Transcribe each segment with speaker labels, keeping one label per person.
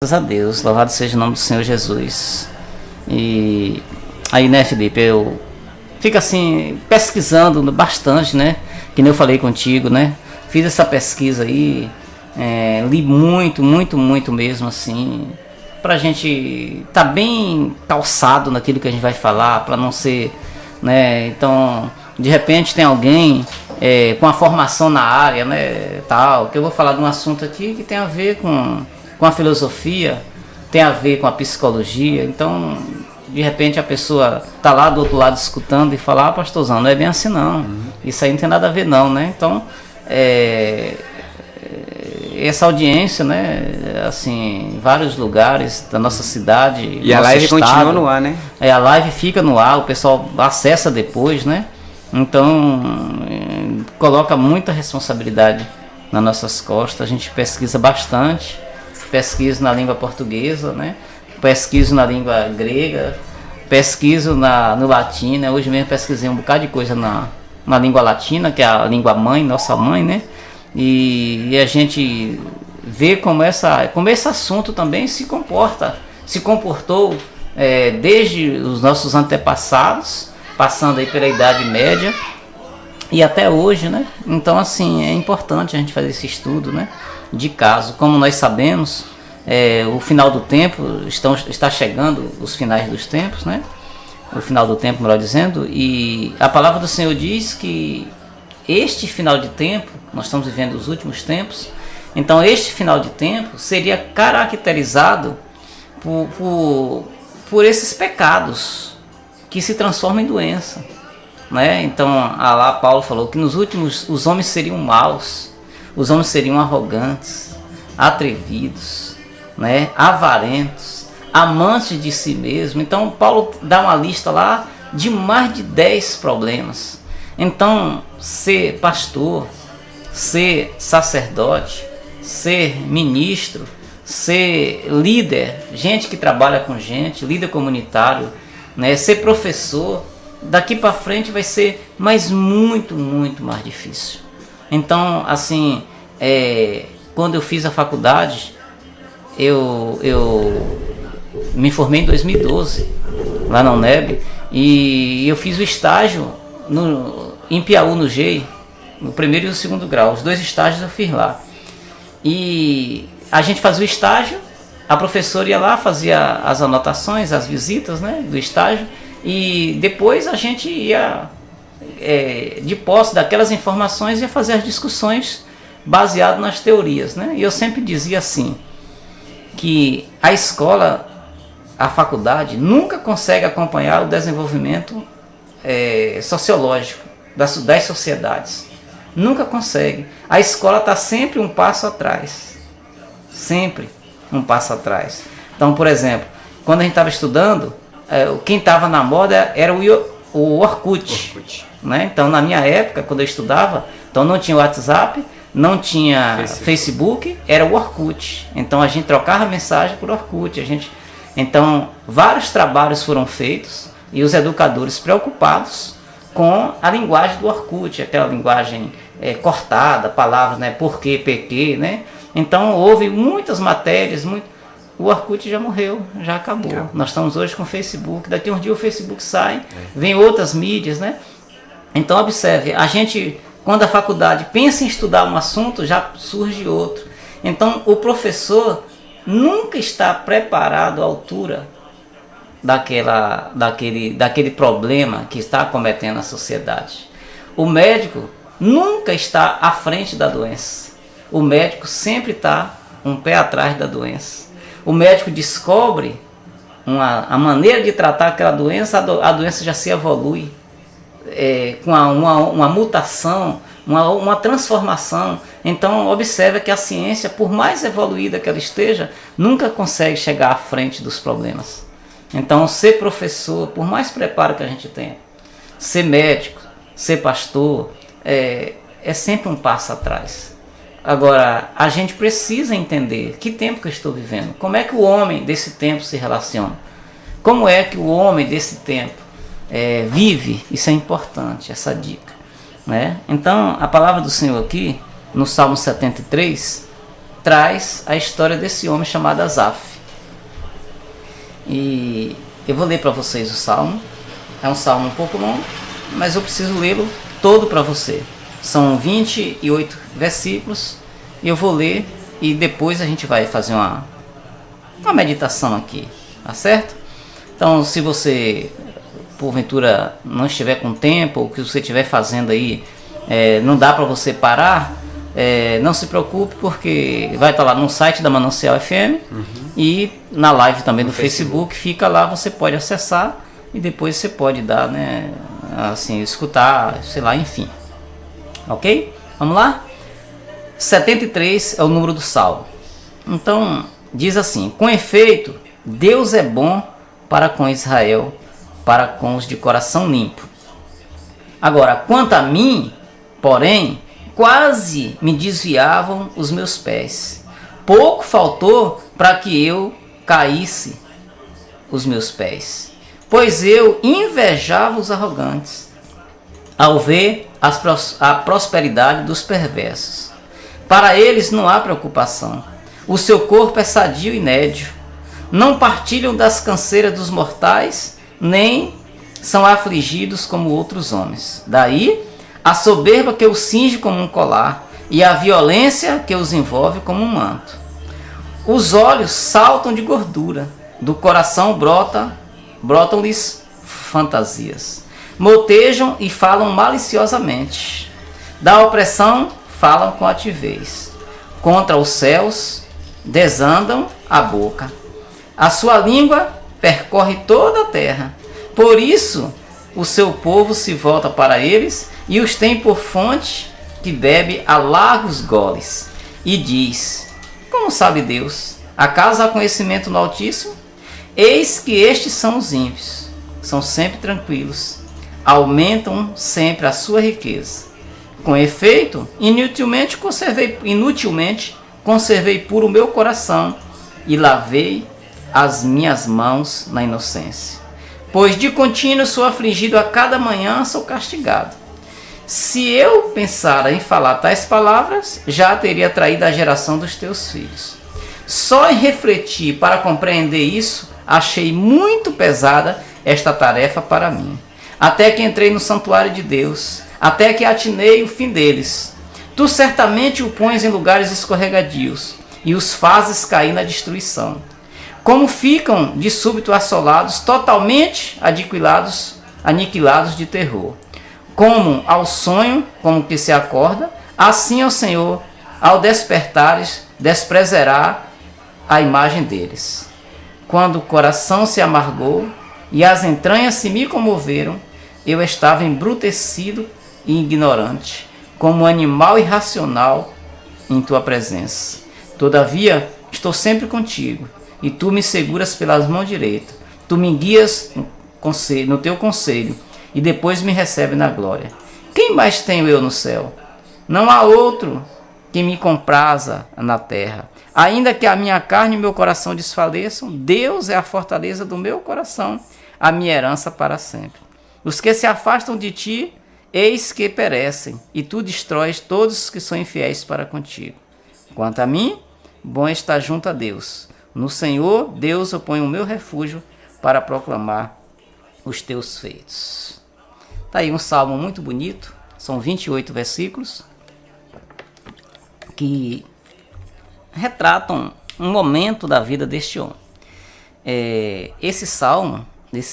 Speaker 1: Graças a Deus, louvado seja o nome do Senhor Jesus. E aí, né, Felipe, eu fico assim, pesquisando bastante, né? Que nem eu falei contigo, né? Fiz essa pesquisa aí, li muito mesmo, assim, pra gente tá bem calçado naquilo que a gente vai falar, pra não ser, né? Então, de repente tem alguém com a formação na área, né, tal, que eu vou falar de um assunto aqui que tem a ver com a filosofia, tem a ver com a psicologia. Então, de repente a pessoa tá lá do outro lado escutando e fala: pastorzão, não é bem assim não, isso aí não tem nada a ver não, né? Então, essa audiência, né, assim, em vários lugares da nossa cidade,
Speaker 2: e a live estado, continua no ar, né?
Speaker 1: A live fica no ar, o pessoal acessa depois, né? Então, coloca muita responsabilidade nas nossas costas. A gente pesquisa bastante, pesquiso na língua portuguesa, né? Pesquiso na língua grega, pesquiso no latim, né? Hoje mesmo pesquisei um bocado de coisa na língua latina, que é a língua mãe, nossa mãe, né? E a gente vê como esse assunto também se comportou desde os nossos antepassados, passando aí pela Idade Média e até hoje, né? Então, assim, é importante a gente fazer esse estudo, né, de caso. Como nós sabemos, o final do tempo, está chegando os finais dos tempos, né? O final do tempo, melhor dizendo, e a palavra do Senhor diz que este final de tempo, nós estamos vivendo os últimos tempos, então este final de tempo seria caracterizado por esses pecados que se transformam em doença, né? Então, lá Paulo falou que nos últimos os homens seriam maus, os homens seriam arrogantes, atrevidos, né? Avarentos, amantes de si mesmo. Então, Paulo dá uma lista lá de mais de 10 problemas. Então, ser pastor, ser sacerdote, ser ministro, ser líder, gente que trabalha com gente, líder comunitário, né? Ser professor, daqui para frente vai ser muito mais difícil. Então, assim, quando eu fiz a faculdade, eu me formei em 2012, lá na UNEB, e eu fiz o estágio em Piauí, no GEI, no primeiro e no segundo grau. Os 2 estágios eu fiz lá. E a gente fazia o estágio, a professora ia lá, fazia as anotações, as visitas, né, do estágio, e depois a gente ia, de posse daquelas informações, ia fazer as discussões baseado nas teorias, né? E eu sempre dizia assim, que a escola, a faculdade, nunca consegue acompanhar o desenvolvimento sociológico das sociedades. Nunca consegue. A escola está sempre um passo atrás. Sempre um passo atrás. Então, por exemplo, quando a gente estava estudando, quem estava na moda era o Orkut. Né? Então, na minha época, quando eu estudava, então não tinha WhatsApp, não tinha Facebook, era o Orkut. Então, a gente trocava mensagem por Orkut. Então, vários trabalhos foram feitos e os educadores preocupados com a linguagem do Orkut, aquela linguagem cortada, palavras, né, porquê, PQ, né? Então, houve muitas matérias, o Orkut já morreu, já acabou. Nós estamos hoje com o Facebook, daqui a um dia o Facebook sai, vem outras mídias, né? Então, observe, a gente, quando a faculdade pensa em estudar um assunto, já surge outro. Então, o professor nunca está preparado à altura daquele problema que está acometendo a sociedade. O médico nunca está à frente da doença. O médico sempre está um pé atrás da doença. O médico descobre a maneira de tratar aquela doença, a doença já se evolui com uma mutação, uma transformação. Então, observe que a ciência, por mais evoluída que ela esteja, nunca consegue chegar à frente dos problemas. Então, ser professor, por mais preparo que a gente tenha, ser médico, ser pastor, é sempre um passo atrás. Agora, a gente precisa entender que tempo que eu estou vivendo, como é que o homem desse tempo se relaciona, como é que o homem desse tempo vive. Isso é importante, essa dica, né? Então, a palavra do Senhor aqui, no Salmo 73, traz a história desse homem chamado Asaf. E eu vou ler para vocês o salmo. É um salmo um pouco longo, mas eu preciso lê-lo todo para você. São 28 versículos e eu vou ler e depois a gente vai fazer uma meditação aqui, tá certo? Então, se você porventura não estiver com tempo, ou o que você estiver fazendo aí não dá para você parar, não se preocupe, porque vai estar lá no site da Manancial FM e na live também do Facebook, fica lá, você pode acessar e depois você pode dar, né, assim, escutar, sei lá, enfim. Ok? Vamos lá? 73 é o número do salmo. Então, diz assim: com efeito, Deus é bom para com Israel, para com os de coração limpo. Agora, quanto a mim, porém, quase me desviavam os meus pés. Pouco faltou para que eu caísse os meus pés. Pois eu invejava os arrogantes, ao ver a prosperidade dos perversos. Para eles não há preocupação. O seu corpo é sadio e nédio. Não partilham das canseiras dos mortais, nem são afligidos como outros homens. Daí a soberba que os cinge como um colar, e a violência que os envolve como um manto. Os olhos saltam de gordura, do coração brotam-lhes fantasias. Motejam e falam maliciosamente. Da opressão falam com altivez. Contra os céus desandam a boca. A sua língua percorre toda a terra. Por isso o seu povo se volta para eles e os tem por fonte que bebe a largos goles. E diz: como sabe Deus? Acaso há conhecimento no Altíssimo? Eis que estes são os ímpios. São sempre tranquilos. Aumentam sempre a sua riqueza. Com efeito, inutilmente conservei puro o meu coração e lavei as minhas mãos na inocência. Pois de contínuo sou afligido, a cada manhã sou castigado. Se eu pensara em falar tais palavras, já teria traído a geração dos teus filhos. Só em refletir para compreender isso, achei muito pesada esta tarefa para mim. Até que entrei no santuário de Deus, até que atinei o fim deles. Tu certamente o pões em lugares escorregadios e os fazes cair na destruição. Como ficam de súbito assolados, totalmente aniquilados de terror. Como ao sonho, como que se acorda, assim ao Senhor, ao despertares, desprezará a imagem deles. Quando o coração se amargou e as entranhas se me comoveram, eu estava embrutecido e ignorante, como um animal irracional em tua presença. Todavia, estou sempre contigo, e tu me seguras pelas mãos direitas. Tu me guias no teu conselho, e depois me recebe na glória. Quem mais tenho eu no céu? Não há outro que me compraza na terra. Ainda que a minha carne e meu coração desfaleçam, Deus é a fortaleza do meu coração, a minha herança para sempre. Os que se afastam de ti, eis que perecem, e tu destróis todos os que são infiéis para contigo. Quanto a mim, bom estar junto a Deus. No Senhor, Deus, eu ponho o meu refúgio para proclamar os teus feitos. Está aí um salmo muito bonito, são 28 versículos, que retratam um momento da vida deste homem. Esse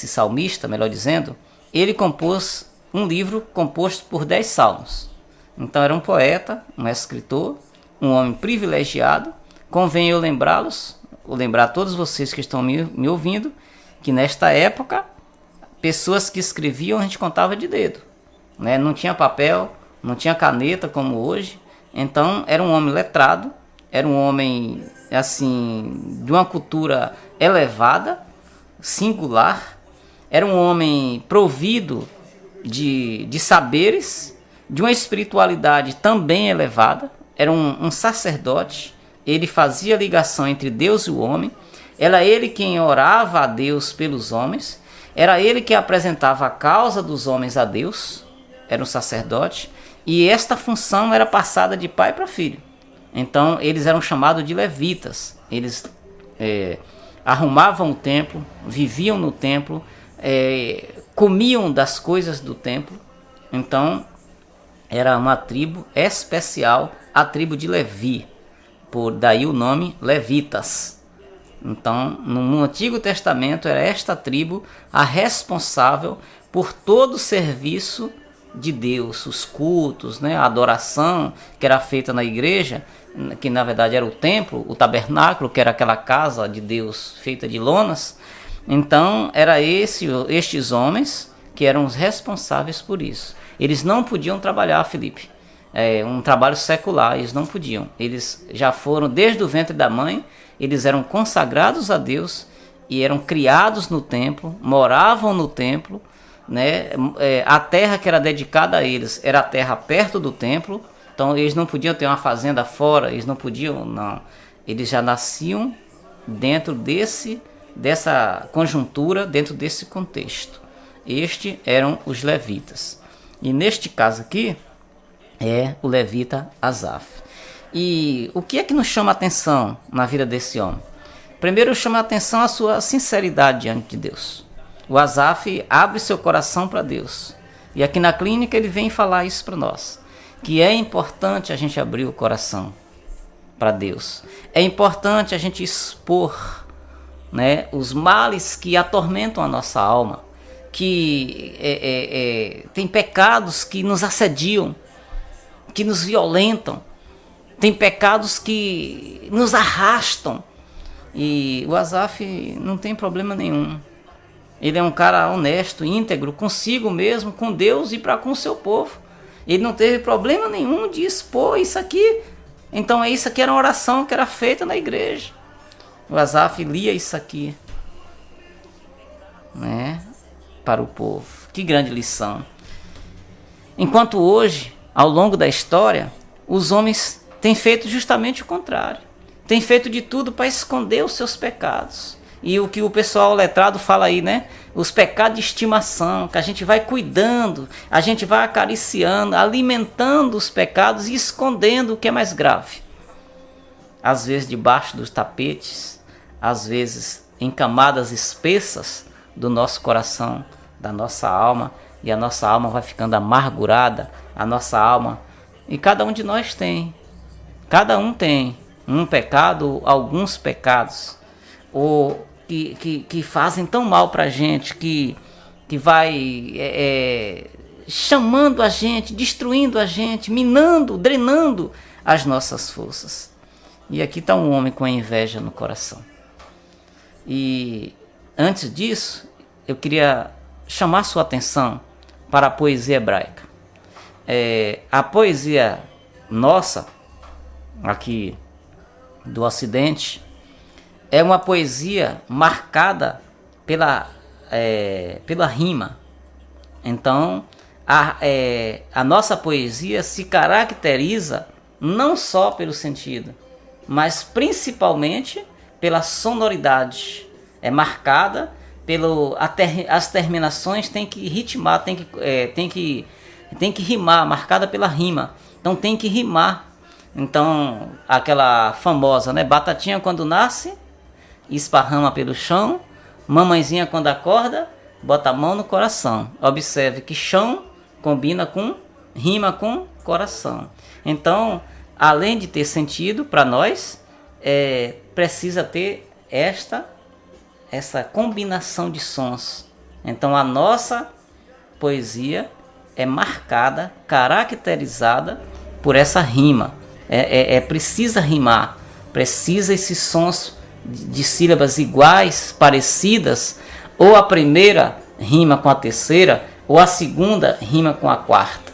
Speaker 1: salmista, melhor dizendo, ele compôs um livro composto por 10 salmos. Então era um poeta, um escritor, um homem privilegiado. Convém eu lembrar todos vocês que estão me ouvindo, que nesta época, pessoas que escreviam a gente contava de dedo, né? Não tinha papel, não tinha caneta como hoje. Então era um homem letrado, era um homem assim de uma cultura elevada, singular, era um homem provido de saberes, de uma espiritualidade também elevada, era um sacerdote, ele fazia ligação entre Deus e o homem, era ele quem orava a Deus pelos homens, era ele que apresentava a causa dos homens a Deus, era um sacerdote, e esta função era passada de pai para filho. Então eles eram chamados de levitas. Eles arrumavam o templo, viviam no templo, comiam das coisas do templo. Então era uma tribo especial, a tribo de Levi, por daí o nome levitas. Então no Antigo Testamento era esta tribo a responsável por todo o serviço de Deus, os cultos, né, a adoração que era feita na igreja, que na verdade era o templo, o tabernáculo, que era aquela casa de Deus feita de lonas. Então era estes homens que eram os responsáveis por isso. Eles não podiam trabalhar, Felipe, um trabalho secular, eles não podiam. Eles já foram desde o ventre da mãe, eles eram consagrados a Deus e eram criados no templo, moravam no templo, né? A terra que era dedicada a eles era a terra perto do templo. Então eles não podiam ter uma fazenda fora, eles não podiam, não. Eles já nasciam dentro dessa conjuntura, dentro desse contexto. Estes eram os levitas. E neste caso aqui é o levita Asaf. E o que é que nos chama a atenção na vida desse homem? Primeiro chama a atenção a sua sinceridade diante de Deus. O Asaf abre seu coração para Deus. E aqui na clínica ele vem falar isso para nós. Que é importante a gente abrir o coração para Deus. É importante a gente expor, né, os males que atormentam a nossa alma. Que tem pecados que nos assediam, que nos violentam. Tem pecados que nos arrastam. E o Asaf não tem problema nenhum. Ele é um cara honesto, íntegro, consigo mesmo, com Deus e para com o seu povo. Ele não teve problema nenhum de expor isso aqui. Então isso aqui era uma oração que era feita na igreja. O Asaf lia isso aqui, né, para o povo. Que grande lição. Enquanto hoje, ao longo da história, os homens têm feito justamente o contrário. Têm feito de tudo para esconder os seus pecados. E o que o pessoal letrado fala aí, né? Os pecados de estimação, que a gente vai cuidando, a gente vai acariciando, alimentando os pecados e escondendo o que é mais grave. Às vezes debaixo dos tapetes, às vezes em camadas espessas do nosso coração, da nossa alma, e a nossa alma vai ficando amargurada, a nossa alma, e cada um de nós tem, cada um tem um pecado, alguns pecados, ou que fazem tão mal pra gente, que vai chamando a gente, destruindo a gente, minando, drenando as nossas forças. E aqui está um homem com inveja no coração. E antes disso, eu queria chamar sua atenção para a poesia hebraica. A poesia nossa, aqui do Ocidente, é uma poesia marcada pela rima. Então, a nossa poesia se caracteriza não só pelo sentido, mas principalmente pela sonoridade. É marcada as terminações tem que ritmar, tem que rimar, marcada pela rima. Então tem que rimar. Então, aquela famosa, né? Batatinha quando nasce, esparrama pelo chão. Mamãezinha quando acorda, bota a mão no coração. Observe que chão combina com, rima com coração. Então, além de ter sentido para nós, precisa ter essa combinação de sons. Então a nossa poesia é marcada, caracterizada por essa rima. Precisa rimar, precisa esses sons de sílabas iguais, parecidas, ou a primeira rima com a terceira, ou a segunda rima com a quarta.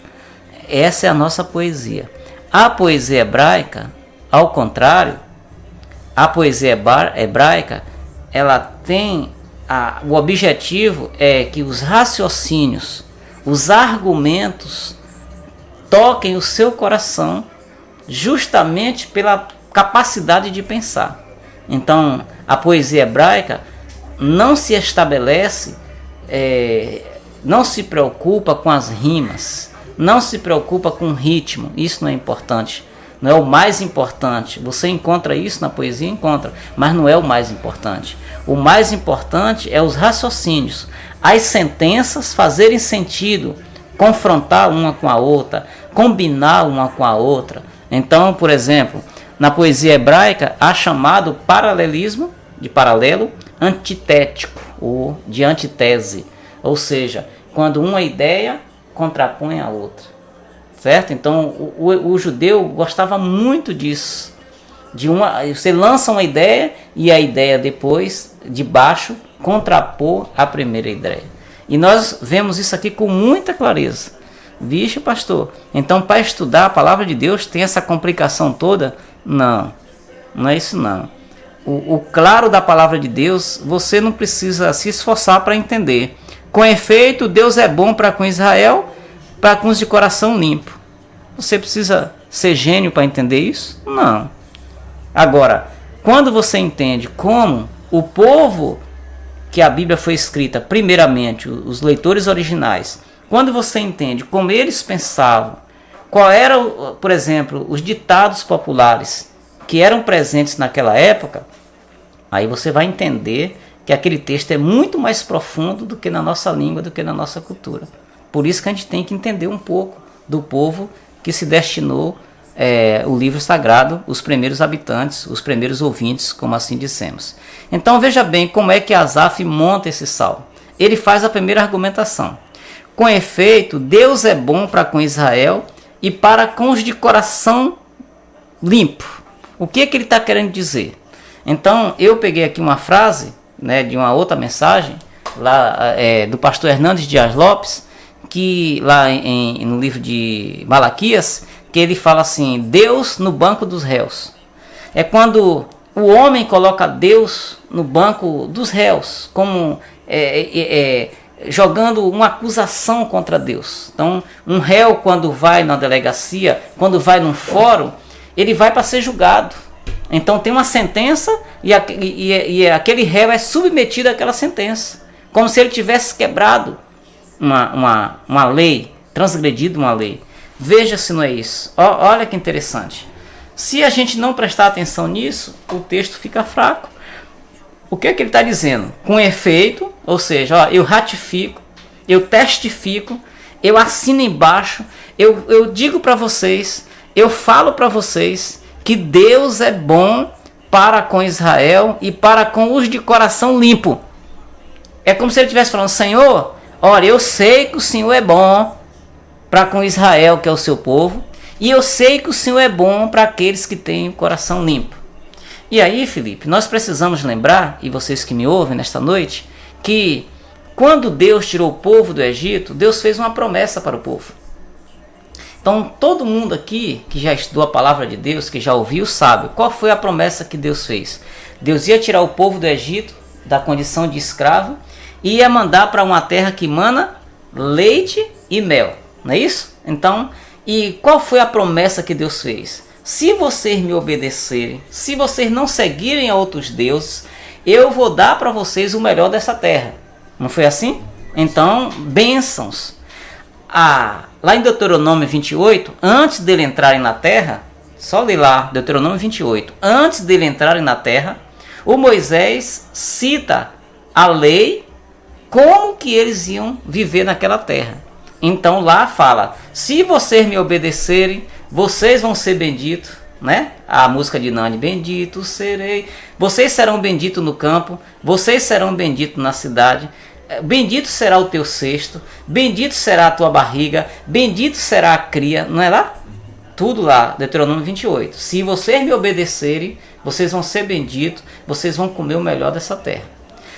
Speaker 1: Essa é a nossa poesia. A poesia hebraica, ao contrário, a poesia hebraica, ela tem o objetivo é que os raciocínios, os argumentos toquem o seu coração justamente pela capacidade de pensar. Então, a poesia hebraica não se estabelece, não se preocupa com as rimas, não se preocupa com o ritmo. Isso não é importante. não é o mais importante. Você encontra isso na poesia? Encontra, mas não é o mais importante. O mais importante é os raciocínios, as sentenças fazerem sentido, confrontar uma com a outra, combinar uma com a outra. Então, por exemplo, na poesia hebraica há chamado paralelismo, de paralelo, antitético, ou de antítese, ou seja, quando uma ideia contrapõe a outra, certo? Então o judeu gostava muito disso, você lança uma ideia e a ideia depois, de baixo, contrapor a primeira ideia. E nós vemos isso aqui com muita clareza. Vixe, pastor, então para estudar a palavra de Deus tem essa complicação toda? Não, não é isso não. O claro da palavra de Deus, você não precisa se esforçar para entender. Com efeito, Deus é bom para com Israel, para com os de coração limpo. Você precisa ser gênio para entender isso? Não. Agora, quando você entende como o povo que a Bíblia foi escrita, primeiramente, os leitores originais, quando você entende como eles pensavam, qual eram, por exemplo, os ditados populares que eram presentes naquela época, aí você vai entender que aquele texto é muito mais profundo do que na nossa língua, do que na nossa cultura. Por isso que a gente tem que entender um pouco do povo que se destinou o livro sagrado, os primeiros habitantes, os primeiros ouvintes, como assim dissemos. Então veja bem como é que Asaf monta esse salmo. Ele faz a primeira argumentação. Com efeito, Deus é bom para com Israel e para com os de coração limpo. O que ele está querendo dizer? Então eu peguei aqui uma frase, né, de uma outra mensagem lá, do pastor Hernandes Dias Lopes, que lá no livro de Malaquias, que ele fala assim: Deus no banco dos réus. É quando o homem coloca Deus no banco dos réus, como jogando uma acusação contra Deus. Então, um réu, quando vai na delegacia, quando vai num fórum, ele vai para ser julgado. Então tem uma sentença e aquele réu é submetido àquela sentença, como se ele tivesse quebrado uma lei, transgredido uma lei. Veja se não é isso. Olha que interessante. Se a gente não prestar atenção nisso, o texto fica fraco. O que é que ele está dizendo? Com efeito, ou seja, eu ratifico, eu testifico, eu assino embaixo, eu digo para vocês, eu falo para vocês que Deus é bom para com Israel e para com os de coração limpo. É como se ele estivesse falando: Senhor, olha, eu sei que o Senhor é bom para com Israel, que é o seu povo, e eu sei que o Senhor é bom para aqueles que têm o coração limpo. E aí, Felipe, nós precisamos lembrar, e vocês que me ouvem nesta noite, que quando Deus tirou o povo do Egito, Deus fez uma promessa para o povo. Então, todo mundo aqui que já estudou a palavra de Deus, que já ouviu, sabe qual foi a promessa que Deus fez. Deus ia tirar o povo do Egito, da condição de escravo, e ia mandar para uma terra que mana leite e mel. Não é isso? Então, e qual foi a promessa que Deus fez? Se vocês me obedecerem, se vocês não seguirem a outros deuses, eu vou dar para vocês o melhor dessa terra. Não foi assim? Então, bênçãos. Lá em Deuteronômio 28, antes dele entrarem na terra, só ler lá, Deuteronômio 28, antes dele entrarem na terra, o Moisés cita a lei, como que eles iam viver naquela terra. Então lá fala: se vocês me obedecerem, vocês vão ser benditos, né? A música de Nani: bendito serei. Vocês serão benditos no campo, vocês serão benditos na cidade. Bendito será o teu cesto, bendito será a tua barriga, bendito será a cria. Não é lá? Tudo lá, Deuteronômio 28. Se vocês me obedecerem, vocês vão ser benditos, vocês vão comer o melhor dessa terra.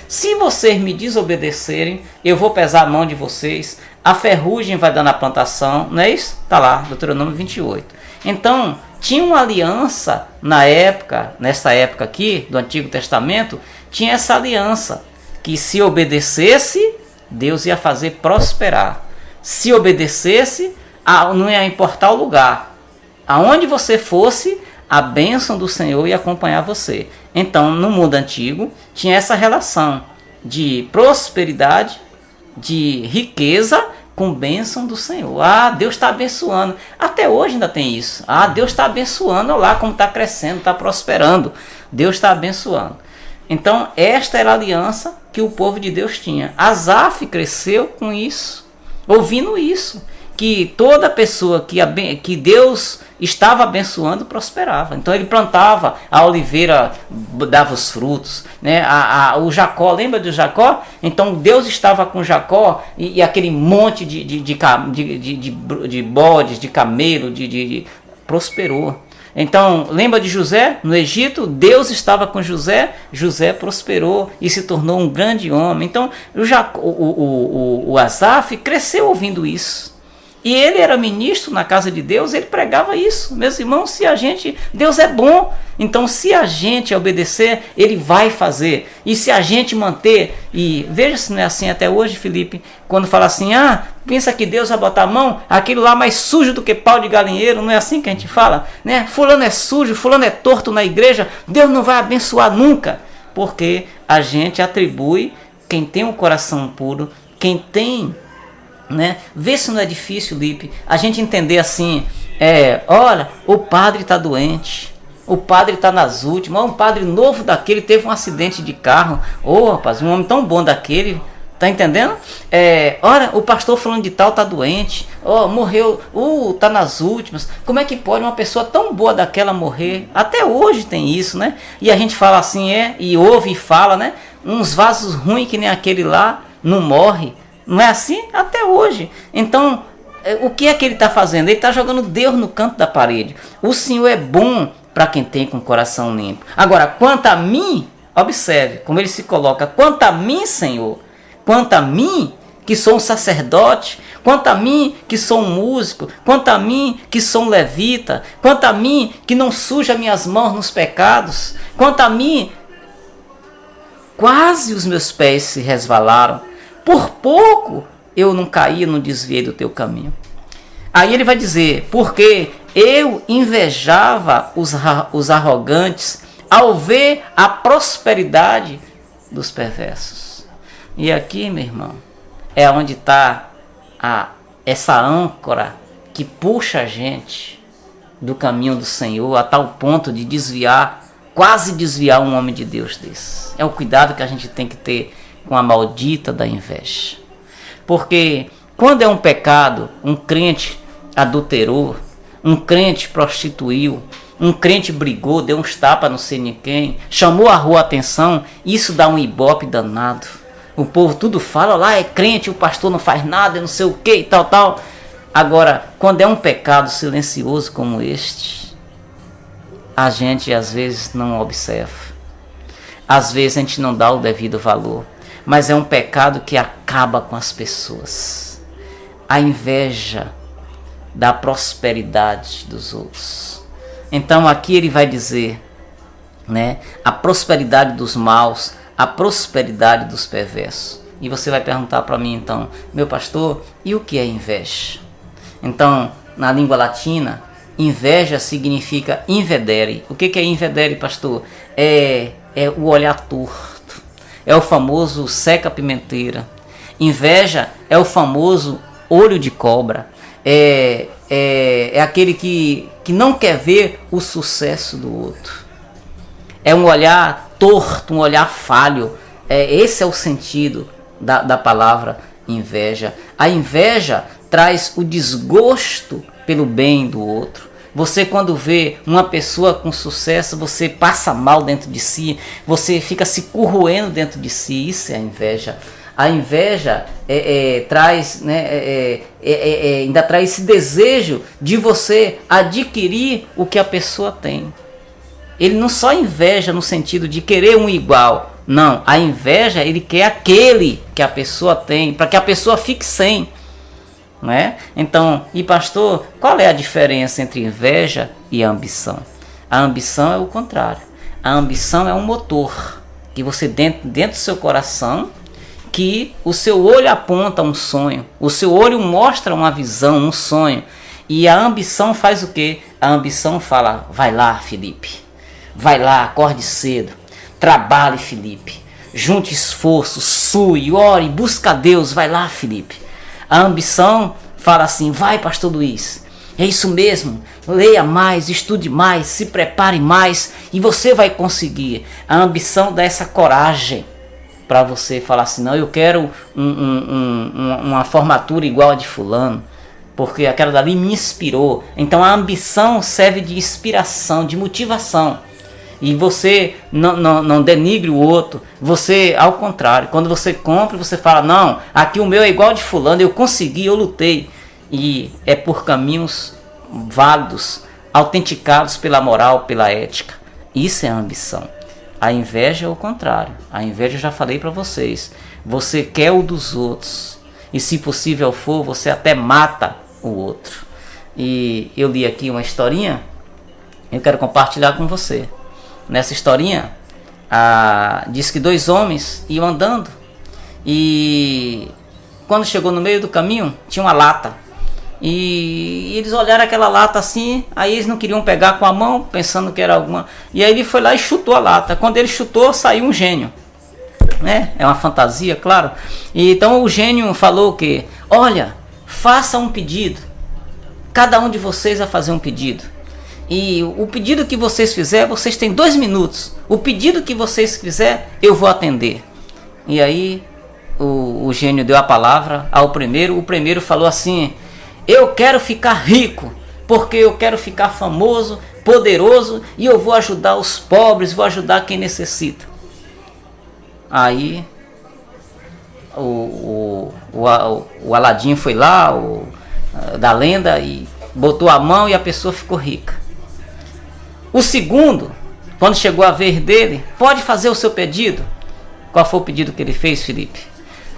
Speaker 1: Se vocês me desobedecerem, eu vou pesar a mão de vocês, a ferrugem vai dar na plantação, não é isso? Está lá, Deuteronômio 28. Então, tinha uma aliança na época, nessa época aqui, do Antigo Testamento, tinha essa aliança, que se obedecesse, Deus ia fazer prosperar. Se obedecesse, não ia importar o lugar. Aonde você fosse, a bênção do Senhor ia acompanhar você. Então, no mundo antigo, tinha essa relação de prosperidade, de riqueza com bênção do Senhor. Ah, Deus está abençoando. Até hoje ainda tem isso. Ah, Deus está abençoando. Olha lá como está crescendo, está prosperando. Deus está abençoando. Então, esta era a aliança que o povo de Deus tinha. Asaf cresceu com isso, ouvindo isso, que toda pessoa que Deus estava abençoando prosperava. Então ele plantava, a oliveira dava os frutos, né? O Jacó, lembra de Jacó? Então Deus estava com Jacó e aquele monte de bodes, de camelo, prosperou. Então, lembra de José? No Egito, Deus estava com José, José prosperou e se tornou um grande homem. Então, o Asaf cresceu ouvindo isso. E ele era ministro na casa de Deus, ele pregava isso. Meus irmãos, Deus é bom. Então, se a gente obedecer, ele vai fazer. E se a gente manter, e veja se não é assim até hoje, Felipe, quando fala assim, pensa que Deus vai botar a mão, aquilo lá mais sujo do que pau de galinheiro, não é assim que a gente fala? Né? Fulano é sujo, fulano é torto na igreja, Deus não vai abençoar nunca. Porque a gente atribui quem tem um coração puro, quem tem... Né? Vê se não é difícil, Lipe, a gente entender assim, olha, o padre está doente, o padre está nas últimas, um padre novo daquele teve um acidente de carro, rapaz, um homem tão bom daquele, tá entendendo? Olha, o pastor falando de tal está doente, morreu, está nas últimas, como é que pode uma pessoa tão boa daquela morrer? Até hoje tem isso, né? E a gente fala assim, e ouve e fala, né? Uns vasos ruins que nem aquele lá, não morre. Não é assim? Até hoje. Então, o que é que ele está fazendo? Ele está jogando Deus no canto da parede. O Senhor é bom para quem tem com o coração limpo. Agora, quanto a mim, observe como ele se coloca. Quanto a mim, Senhor, quanto a mim, que sou um sacerdote, quanto a mim, que sou um músico, quanto a mim, que sou um levita, quanto a mim, que não suja minhas mãos nos pecados, quanto a mim, quase os meus pés se resvalaram. Por pouco eu não caí, não desviei do teu caminho. Aí ele vai dizer, porque eu invejava os arrogantes ao ver a prosperidade dos perversos. E aqui, meu irmão, é onde está essa âncora que puxa a gente do caminho do Senhor a tal ponto de quase desviar um homem de Deus desse. É o cuidado que a gente tem que ter com a maldita da inveja. Porque quando é um pecado, um crente adulterou, um crente prostituiu, um crente brigou, deu uns tapas não sei nem quem, chamou a rua atenção, isso dá um ibope danado. O povo tudo fala, lá é crente, o pastor não faz nada, não sei o que e tal. Agora, quando é um pecado silencioso como este, a gente às vezes não observa. Às vezes a gente não dá o devido valor. Mas é um pecado que acaba com as pessoas. A inveja da prosperidade dos outros. Então aqui ele vai dizer, né, a prosperidade dos maus, a prosperidade dos perversos. E você vai perguntar para mim então, meu pastor, e o que é inveja? Então, na língua latina, inveja significa invedere. O que é invedere, pastor? É o olhar torto. É o famoso seca-pimenteira. Inveja é o famoso olho de cobra. É aquele que não quer ver o sucesso do outro. É um olhar torto, um olhar falho. Esse é o sentido da palavra inveja. A inveja traz o desgosto pelo bem do outro. Você, quando vê uma pessoa com sucesso, você passa mal dentro de si, você fica se corroendo dentro de si. Isso é a inveja. A inveja traz, né, ainda traz esse desejo de você adquirir o que a pessoa tem. Ele não só inveja no sentido de querer um igual. Não, a inveja, ele quer aquele que a pessoa tem, para que a pessoa fique sem. Né? Então, e pastor, qual é a diferença entre inveja e ambição? A ambição é o contrário. A ambição é um motor que você dentro do seu coração, que o seu olho aponta um sonho, o seu olho mostra uma visão, um sonho. E a ambição faz o quê? A ambição fala, vai lá, Felipe, vai lá, acorde cedo, trabalhe, Felipe, junte esforço, sue, ore, busca a Deus, vai lá, Felipe. A ambição fala assim: vai, pastor Luiz, é isso mesmo, leia mais, estude mais, se prepare mais e você vai conseguir. A ambição dá essa coragem para você falar assim: não, eu quero uma formatura igual a de fulano, porque aquela dali me inspirou. Então a ambição serve de inspiração, de motivação. E você não denigre o outro. Você, ao contrário, quando você compra, você fala: não, aqui o meu é igual de fulano, eu consegui, eu lutei. E é por caminhos válidos, autenticados pela moral, pela ética. Isso é a ambição. A inveja é o contrário. A inveja, eu já falei para vocês, você quer o dos outros. E se possível for, você até mata o outro. E eu li aqui uma historinha, eu quero compartilhar com você. Nessa historinha, diz que 2 homens iam andando e quando chegou no meio do caminho, tinha uma lata. E eles olharam aquela lata assim, aí eles não queriam pegar com a mão, pensando que era alguma. E aí ele foi lá e chutou a lata. Quando ele chutou, saiu um gênio. Né? É uma fantasia, claro. E então o gênio falou que: olha, faça um pedido. Cada um de vocês vai fazer um pedido. E o pedido que vocês fizer, vocês têm 2 minutos. O pedido que vocês fizer, eu vou atender. E aí o gênio deu a palavra ao primeiro. O primeiro falou assim: eu quero ficar rico, porque eu quero ficar famoso, poderoso, e eu vou ajudar os pobres, vou ajudar quem necessita. Aí o Aladim foi lá, da lenda, e botou a mão e a pessoa ficou rica. O segundo, quando chegou a vez dele: pode fazer o seu pedido. Qual foi o pedido que ele fez, Felipe?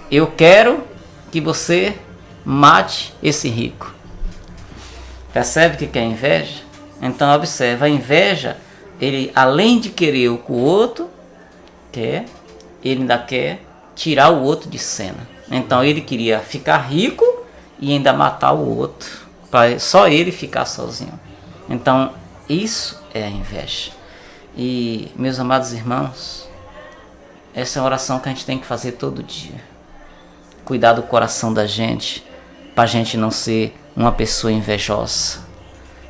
Speaker 1: Eu quero que você mate esse rico. Percebe o que é inveja? Então observa, a inveja, ele além de querer o que o outro quer, ele ainda quer tirar o outro de cena. Então ele queria ficar rico e ainda matar o outro, para só ele ficar sozinho. Então isso é a inveja. E meus amados irmãos, essa é uma oração que a gente tem que fazer todo dia. Cuidar do coração da gente, para a gente não ser uma pessoa invejosa,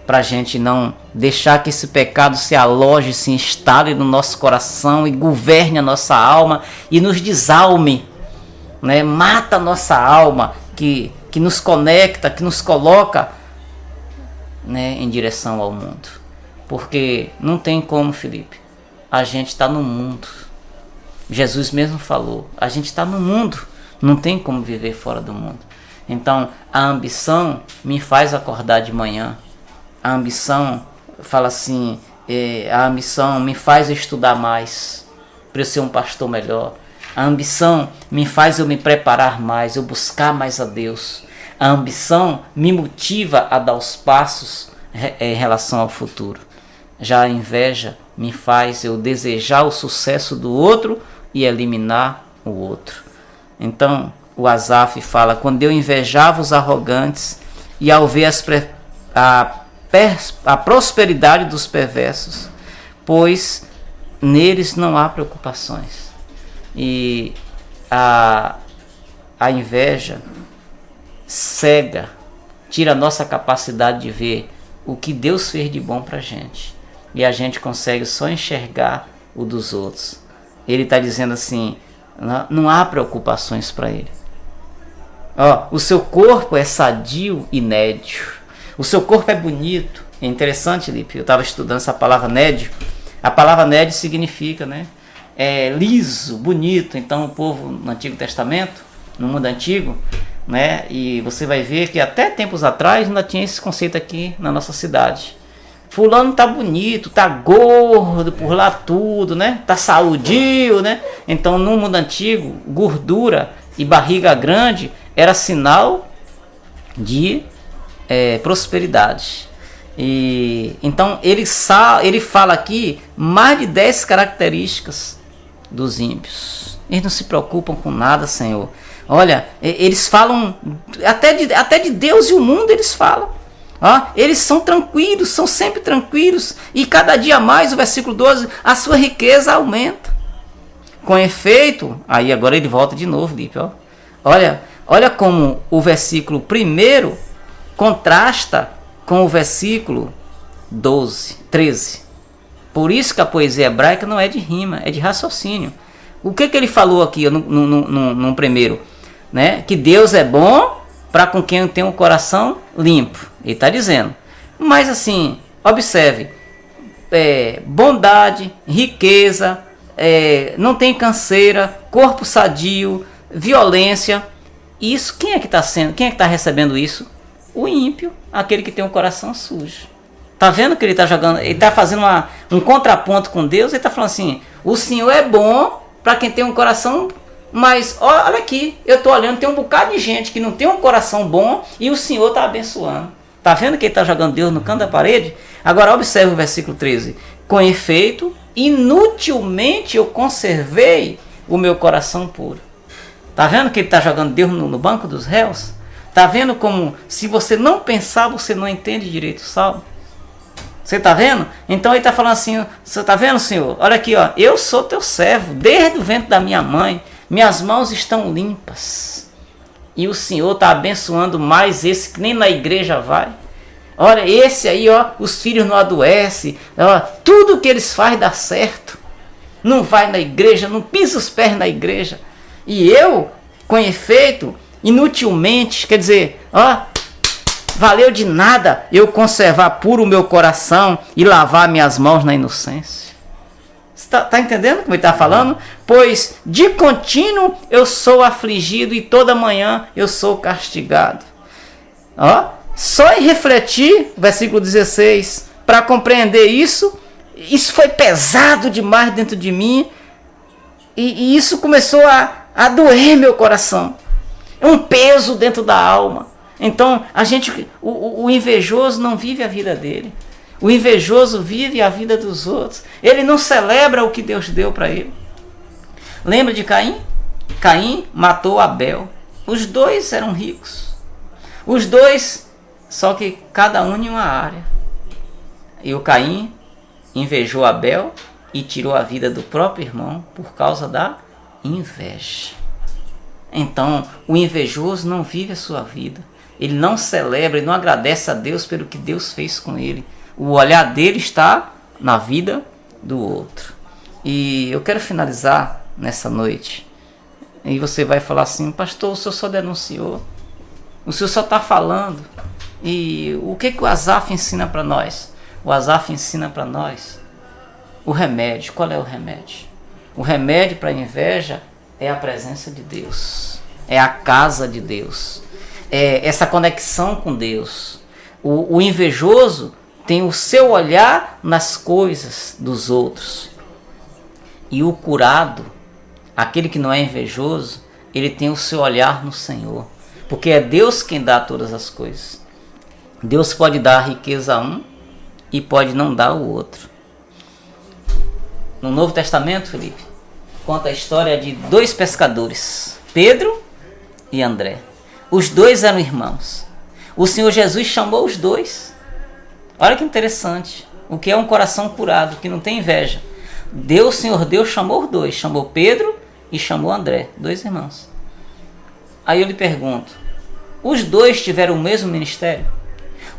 Speaker 1: para a gente não deixar que esse pecado se aloje, se instale no nosso coração e governe a nossa alma e nos desalme, né? Mata a nossa alma, que nos conecta, que nos coloca, né, em direção ao mundo. Porque não tem como, Felipe, a gente está no mundo. Jesus mesmo falou, a gente está no mundo, não tem como viver fora do mundo. Então a ambição me faz acordar de manhã. A ambição fala assim, a ambição me faz estudar mais para eu ser um pastor melhor. A ambição me faz eu me preparar mais, eu buscar mais a Deus. A ambição me motiva a dar os passos em relação ao futuro. Já a inveja me faz eu desejar o sucesso do outro e eliminar o outro. Então o Asaf fala: quando eu invejava os arrogantes e ao ver a prosperidade dos perversos, pois neles não há preocupações. E a inveja cega, tira a nossa capacidade de ver o que Deus fez de bom pra gente, e a gente consegue só enxergar o dos outros. Ele está dizendo assim: não há preocupações para ele. O seu corpo é sadio e nédio. O seu corpo é bonito. É interessante, Lipe, eu estava estudando essa palavra nédio. A palavra nédio significa, né, liso, bonito. Então o povo no Antigo Testamento, no mundo antigo, né, e você vai ver que até tempos atrás ainda tinha esse conceito aqui na nossa cidade. Fulano tá bonito, tá gordo por lá tudo, né? Tá saúdio, né? Então no mundo antigo, gordura e barriga grande era sinal de prosperidade. E então ele fala aqui mais de 10 características dos ímpios. Eles não se preocupam com nada, Senhor. Olha, eles falam até de Deus e o mundo, eles falam. Eles são tranquilos, são sempre tranquilos, e cada dia mais, o versículo 12, a sua riqueza aumenta. Com efeito, aí agora ele volta de novo, Lipe, olha, Olha como o versículo 1 contrasta com o versículo 13. Por isso que a poesia hebraica não é de rima, é de raciocínio. O que ele falou aqui no primeiro? Né? Que Deus é bom para com quem tem um coração limpo. Ele está dizendo. Mas assim, observe. Bondade, riqueza, não tem canseira, corpo sadio, violência. Isso, quem é que está recebendo isso? O ímpio, aquele que tem um coração sujo. Tá vendo que ele está jogando? Ele está fazendo um contraponto com Deus. Ele está falando assim: o Senhor é bom para quem tem um coração, mas olha aqui, eu estou olhando, tem um bocado de gente que não tem um coração bom e o Senhor está abençoando. Tá vendo que ele está jogando Deus no canto da parede? Agora observe o versículo 13. Com efeito, inutilmente eu conservei o meu coração puro. Tá vendo que ele está jogando Deus no banco dos réus? Tá vendo como, se você não pensar, você não entende direito o salmo? Você tá vendo? Então ele está falando assim: você tá vendo, Senhor? Olha aqui, ó, eu sou teu servo, desde o ventre da minha mãe, minhas mãos estão limpas. E o Senhor está abençoando mais esse que nem na igreja vai. Olha, esse aí, ó, os filhos não adoecem, ó, tudo que eles fazem dá certo. Não vai na igreja, não pisa os pés na igreja. E eu, com efeito, inutilmente, quer dizer, ó, valeu de nada eu conservar puro o meu coração e lavar minhas mãos na inocência. Está entendendo como ele está falando? Pois de contínuo eu sou afligido e toda manhã eu sou castigado. Ó, só em refletir, versículo 16, para compreender isso foi pesado demais dentro de mim e isso começou a doer meu coração. É um peso dentro da alma. Então, o invejoso não vive a vida dele. O invejoso vive a vida dos outros. Ele não celebra o que Deus deu para ele. Lembra de Caim? Caim matou Abel. Os dois eram ricos. Os dois, só que cada um em uma área. E o Caim invejou Abel e tirou a vida do próprio irmão por causa da inveja. Então, o invejoso não vive a sua vida. Ele não celebra, ele não agradece a Deus pelo que Deus fez com ele. O olhar dele está na vida do outro. E eu quero finalizar nessa noite. E você vai falar assim: pastor, o senhor só denunciou. O senhor só está falando. E o que o Asaf ensina para nós? O Asaf ensina para nós o remédio. Qual é o remédio? O remédio para a inveja é a presença de Deus. É a casa de Deus. É essa conexão com Deus. O invejoso tem o seu olhar nas coisas dos outros. E o curado, aquele que não é invejoso, ele tem o seu olhar no Senhor. Porque é Deus quem dá todas as coisas. Deus pode dar a riqueza a um e pode não dar ao outro. No Novo Testamento, Felipe, conta a história de dois pescadores, Pedro e André. Os dois eram irmãos. O Senhor Jesus chamou os dois. Olha que interessante. O que é um coração curado, que não tem inveja. O Senhor Deus chamou os dois. Chamou Pedro e chamou André. Dois irmãos. Aí eu lhe pergunto: os dois tiveram o mesmo ministério?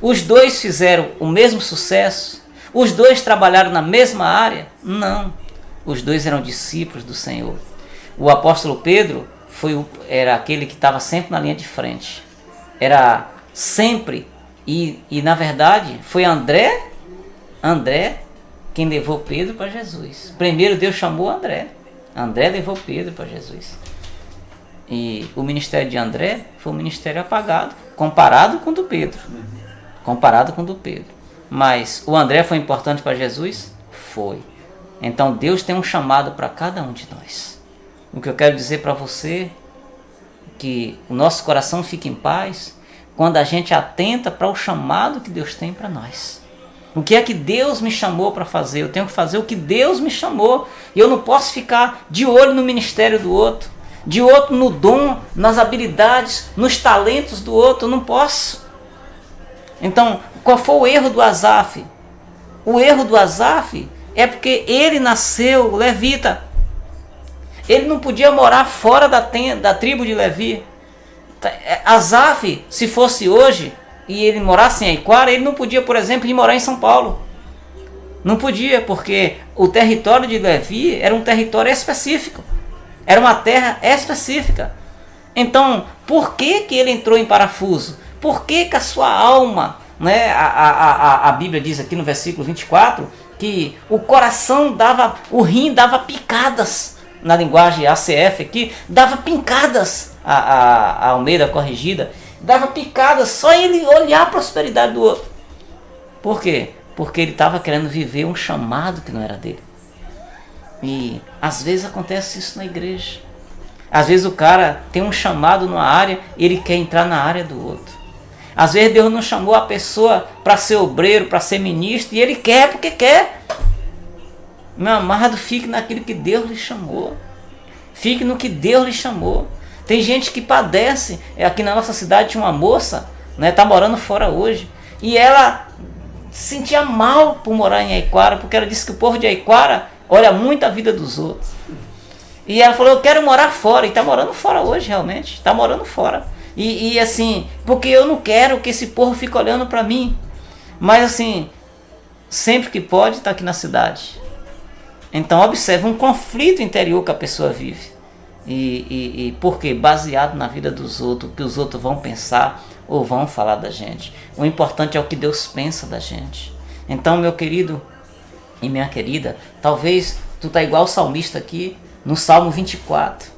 Speaker 1: Os dois fizeram o mesmo sucesso? Os dois trabalharam na mesma área? Não. Os dois eram discípulos do Senhor. O apóstolo Pedro era aquele que estava sempre na linha de frente. Era sempre. E na verdade foi André quem levou Pedro para Jesus. Primeiro Deus chamou André. André levou Pedro para Jesus. E o ministério de André foi um ministério apagado, comparado com o do Pedro. Mas o André foi importante para Jesus? Foi. Então Deus tem um chamado para cada um de nós. O que eu quero dizer para você é que o nosso coração fica em paz quando a gente atenta para o chamado que Deus tem para nós. O que é que Deus me chamou para fazer? Eu tenho que fazer o que Deus me chamou. E eu não posso ficar de olho no ministério do outro, de outro no dom, nas habilidades, nos talentos do outro. Eu não posso. Então, qual foi o erro do Asaf? O erro do Asaf é porque ele nasceu levita. Ele não podia morar fora da tribo de Levi. Asaf, se fosse hoje e ele morasse em Aiquara, ele não podia, por exemplo, ir morar em São Paulo. Não podia, porque o território de Levi era um território específico. Era uma terra específica. Então, por que ele entrou em parafuso? Por que a sua alma, né? A Bíblia diz aqui no versículo 24, que o coração dava, o rim dava picadas, na linguagem ACF aqui, dava pincadas, a Almeida corrigida, dava picadas só ele olhar a prosperidade do outro. Por quê? Porque ele estava querendo viver um chamado que não era dele. E às vezes acontece isso na igreja. Às vezes o cara tem um chamado numa área e ele quer entrar na área do outro. Às vezes Deus não chamou a pessoa para ser obreiro, para ser ministro, e ele quer porque quer. Meu amado, fique naquilo que Deus lhe chamou. Fique no que Deus lhe chamou. Tem gente que padece. Aqui na nossa cidade tinha uma moça, né, tá morando fora hoje, e ela se sentia mal por morar em Aiquara, porque ela disse que o povo de Aiquara olha muito a vida dos outros. E ela falou, eu quero morar fora, e está morando fora hoje realmente, está morando fora. E assim, porque eu não quero que esse povo fique olhando para mim. Mas assim, sempre que pode, está aqui na cidade. Então observe um conflito interior que a pessoa vive. E por quê? Baseado na vida dos outros, o que os outros vão pensar ou vão falar da gente. O importante é o que Deus pensa da gente. Então, meu querido e minha querida, talvez tu tá igual o salmista aqui no Salmo 24,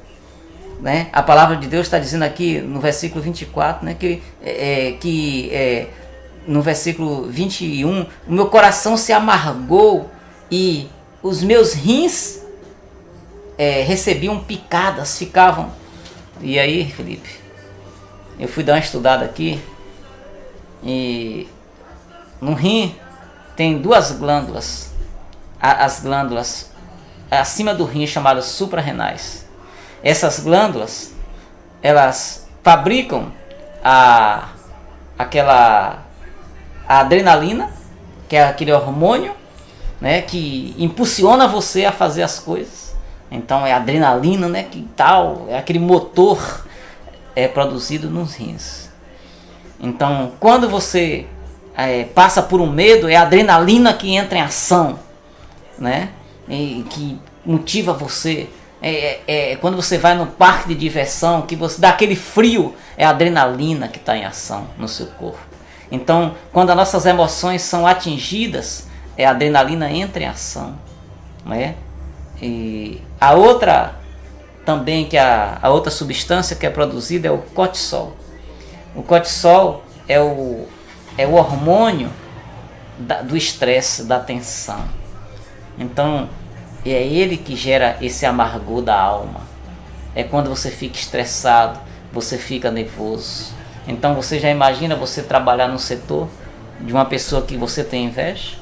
Speaker 1: né? A palavra de Deus está dizendo aqui no versículo 24, né? No versículo 21, o meu coração se amargou e os meus rins recebiam picadas, ficavam. E aí, Felipe, eu fui dar uma estudada aqui e no rim tem duas glândulas, as glândulas acima do rim chamadas suprarrenais. Essas glândulas, elas fabricam a adrenalina, que é aquele hormônio, né, que impulsiona você a fazer as coisas. Então é a adrenalina, né, que tal, é aquele motor produzido nos rins. Então quando você passa por um medo, é a adrenalina que entra em ação, né, e que motiva você. Quando você vai no parque de diversão, que você dá aquele frio, é a adrenalina que está em ação no seu corpo. Então quando as nossas emoções são atingidas, a adrenalina entra em ação, né? E a outra também, que a outra substância que é produzida é o cortisol. O cortisol é o hormônio do estresse, da tensão. Então é ele que gera esse amargor da alma. É quando você fica estressado, você fica nervoso. Então você já imagina você trabalhar no setor de uma pessoa que você tem inveja?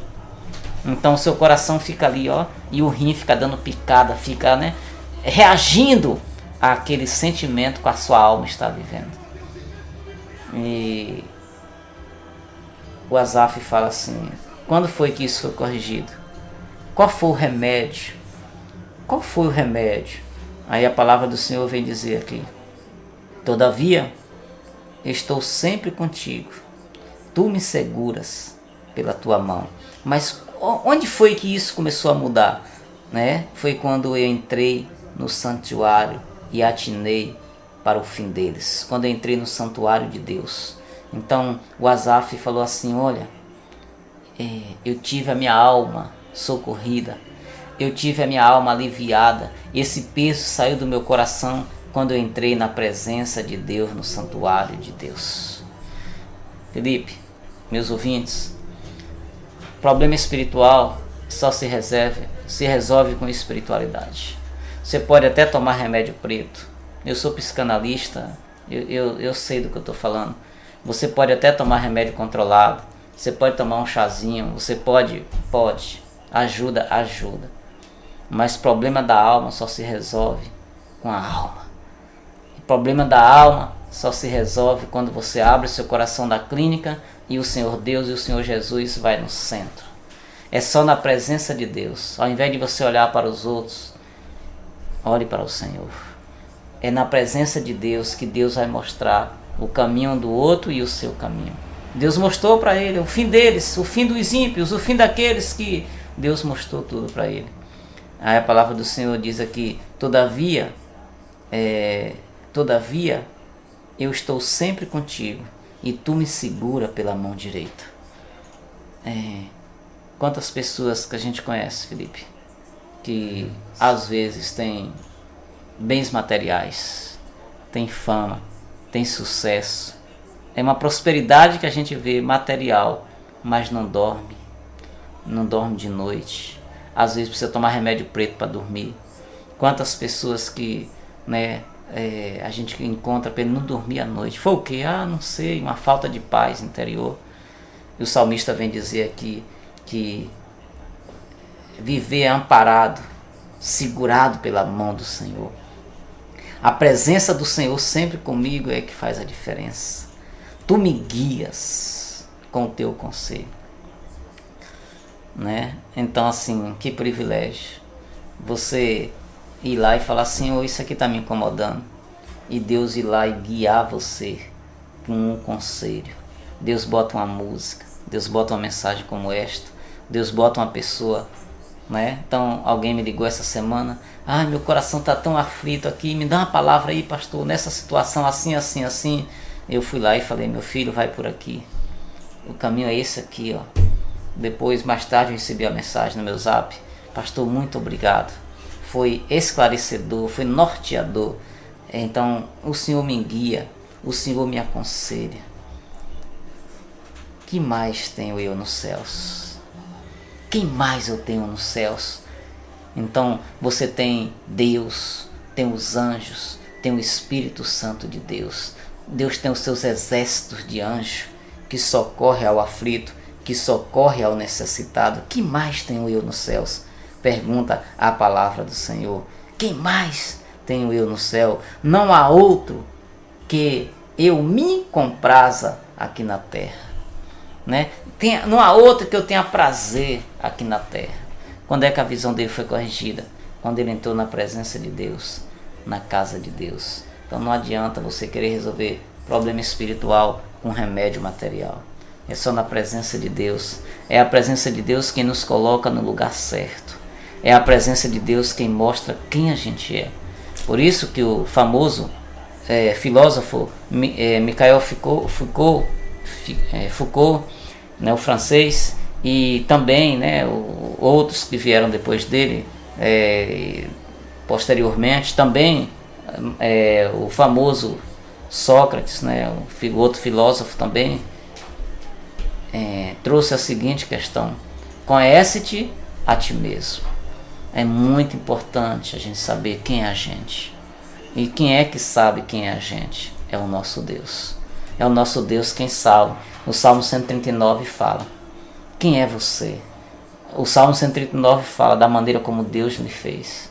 Speaker 1: Então seu coração fica ali, ó, e o rim fica dando picada, fica, né, reagindo àquele sentimento que a sua alma está vivendo. E o Asaf fala assim, quando foi que isso foi corrigido? Qual foi o remédio? Qual foi o remédio? Aí a palavra do Senhor vem dizer aqui, todavia, estou sempre contigo, tu me seguras pela tua mão. Mas onde foi que isso começou a mudar? Né? Foi quando eu entrei no santuário e atinei para o fim deles. Quando eu entrei no santuário de Deus. Então o Asaf falou assim, olha, eu tive a minha alma socorrida, eu tive a minha alma aliviada, esse peso saiu do meu coração quando eu entrei na presença de Deus, no santuário de Deus. Felipe, meus ouvintes, problema espiritual só se resolve com espiritualidade. Você pode até tomar remédio preto. Eu sou psicanalista, eu sei do que eu estou falando. Você pode até tomar remédio controlado. Você pode tomar um chazinho. Você pode. Ajuda. Mas problema da alma só se resolve com a alma. O problema da alma só se resolve quando você abre seu coração da clínica e o Senhor Deus e o Senhor Jesus vai no centro. É só na presença de Deus. Ao invés de você olhar para os outros, olhe para o Senhor. É na presença de Deus que Deus vai mostrar o caminho do outro e o seu caminho. Deus mostrou para ele o fim deles, o fim dos ímpios, o fim daqueles que Deus mostrou tudo para ele. Aí a palavra do Senhor diz aqui: todavia, eu estou sempre contigo e tu me segura pela mão direita. Quantas pessoas que a gente conhece, Felipe, que às vezes tem bens materiais, tem fama, tem sucesso, é uma prosperidade que a gente vê material, mas não dorme de noite, às vezes precisa tomar remédio preto para dormir. Quantas pessoas que, né, a gente encontra para ele não dormir à noite, foi o que? Não sei, uma falta de paz interior. E o salmista vem dizer aqui que viver amparado, segurado pela mão do Senhor. A presença do Senhor sempre comigo é que faz a diferença. Tu me guias com o teu conselho, né? Então, assim, que privilégio você ir lá e falar: Senhor, isso aqui está me incomodando, e Deus ir lá e guiar você com um conselho. Deus bota uma música, Deus bota uma mensagem como esta, Deus bota uma pessoa, né? Então alguém me ligou essa semana: meu coração está tão aflito aqui, me dá uma palavra aí, pastor, nessa situação assim, assim, assim. Eu fui lá e falei: meu filho, vai por aqui, o caminho é esse aqui, ó. Depois, mais tarde, eu recebi a mensagem no meu zap: pastor, muito obrigado, foi esclarecedor, foi norteador. Então o Senhor me guia, o Senhor me aconselha. Que mais tenho eu nos céus? Quem mais eu tenho nos céus? Então você tem Deus, tem os anjos, tem o Espírito Santo de Deus. Deus tem os seus exércitos de anjos que socorre ao aflito, que socorre ao necessitado. Que mais tenho eu nos céus? Pergunta a palavra do Senhor. Quem mais tenho eu no céu? Não há outro que eu me compraza aqui na terra, né? Não há outro que eu tenha prazer aqui na terra. Quando é que a visão dele foi corrigida? Quando ele entrou na presença de Deus, na casa de Deus. Então não adianta você querer resolver problema espiritual com remédio material. É só na presença de Deus. É a presença de Deus quem nos coloca no lugar certo. É a presença de Deus quem mostra quem a gente é. Por isso que o famoso filósofo Michel Foucault, né, o francês, e também, né, outros que vieram depois dele, posteriormente, também o famoso Sócrates, né, o outro filósofo também, trouxe a seguinte questão: conhece-te a ti mesmo. É muito importante a gente saber quem é a gente. E quem é que sabe quem é a gente? É o nosso Deus. É o nosso Deus quem salva. O Salmo 139 fala: quem é você? O Salmo 139 fala da maneira como Deus lhe fez.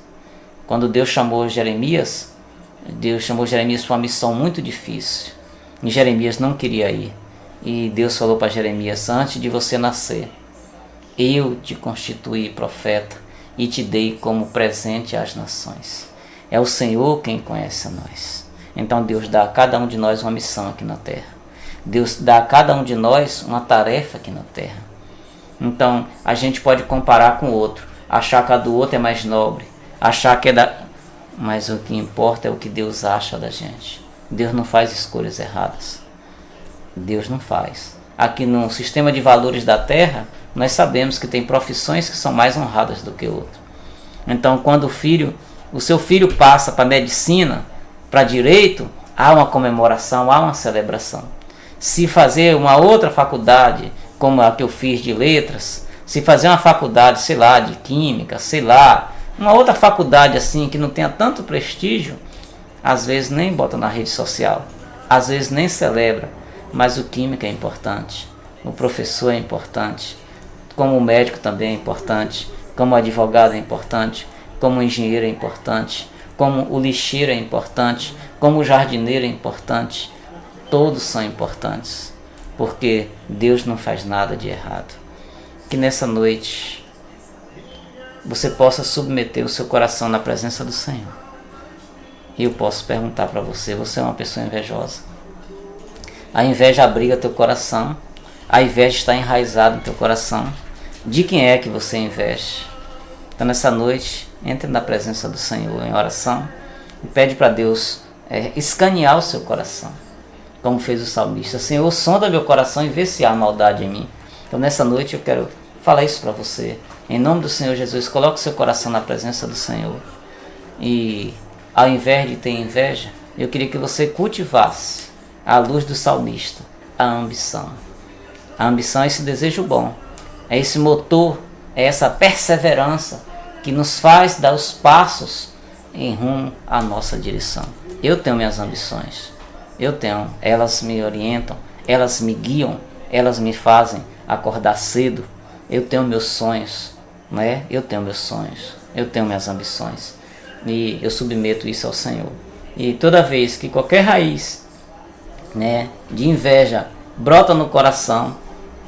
Speaker 1: Quando Deus chamou Jeremias para uma missão muito difícil. E Jeremias não queria ir. E Deus falou para Jeremias: antes de você nascer, eu te constituí profeta e te dei como presente às nações. É o Senhor quem conhece a nós. Então Deus dá a cada um de nós uma missão aqui na terra. Deus dá a cada um de nós uma tarefa aqui na terra. Então a gente pode comparar com o outro, achar que a do outro é mais nobre, achar que é da... Mas o que importa é o que Deus acha da gente. Deus não faz escolhas erradas. Deus não faz. Aqui no sistema de valores da terra, nós sabemos que tem profissões que são mais honradas do que outras. Então quando o seu filho passa para medicina, para direito, há uma comemoração, há uma celebração. Se fazer uma outra faculdade, como a que eu fiz de letras, se fazer uma faculdade, sei lá, de química, sei lá, uma outra faculdade assim que não tenha tanto prestígio, às vezes nem bota na rede social, às vezes nem celebra, mas o químico é importante, o professor é importante, como o médico também é importante, como o advogado é importante, como o engenheiro é importante, como o lixeiro é importante, como o jardineiro é importante. Todos são importantes, porque Deus não faz nada de errado. Que nessa noite você possa submeter o seu coração na presença do Senhor E eu posso perguntar para você: você é uma pessoa invejosa? A inveja abriga teu coração. A inveja está enraizada no teu coração. De quem é que você inveja? Então nessa noite, entre na presença do Senhor em oração e pede para Deus escanear o seu coração, como fez o salmista. Senhor, sonda meu coração e vê se há maldade em mim. Então nessa noite eu quero falar isso para você. Em nome do Senhor Jesus, coloque seu coração na presença do Senhor. E ao invés de ter inveja, eu queria que você cultivasse, à luz do salmista, a ambição. A ambição é esse desejo bom, é esse motor, é essa perseverança que nos faz dar os passos em rumo à nossa direção. Eu tenho minhas ambições, elas me orientam, elas me guiam, elas me fazem acordar cedo. Eu tenho meus sonhos, né? Eu tenho minhas ambições e eu submeto isso ao Senhor. E toda vez que qualquer raiz, né, de inveja brota no coração,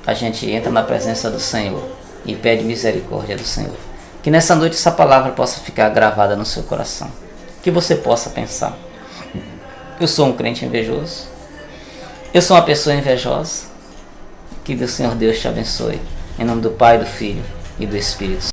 Speaker 1: a gente entra na presença do Senhor e pede misericórdia do Senhor. Que nessa noite essa palavra possa ficar gravada no seu coração, que você possa pensar: eu sou um crente invejoso, eu sou uma pessoa invejosa. Que o Senhor Deus te abençoe, em nome do Pai, do Filho e do Espírito Santo.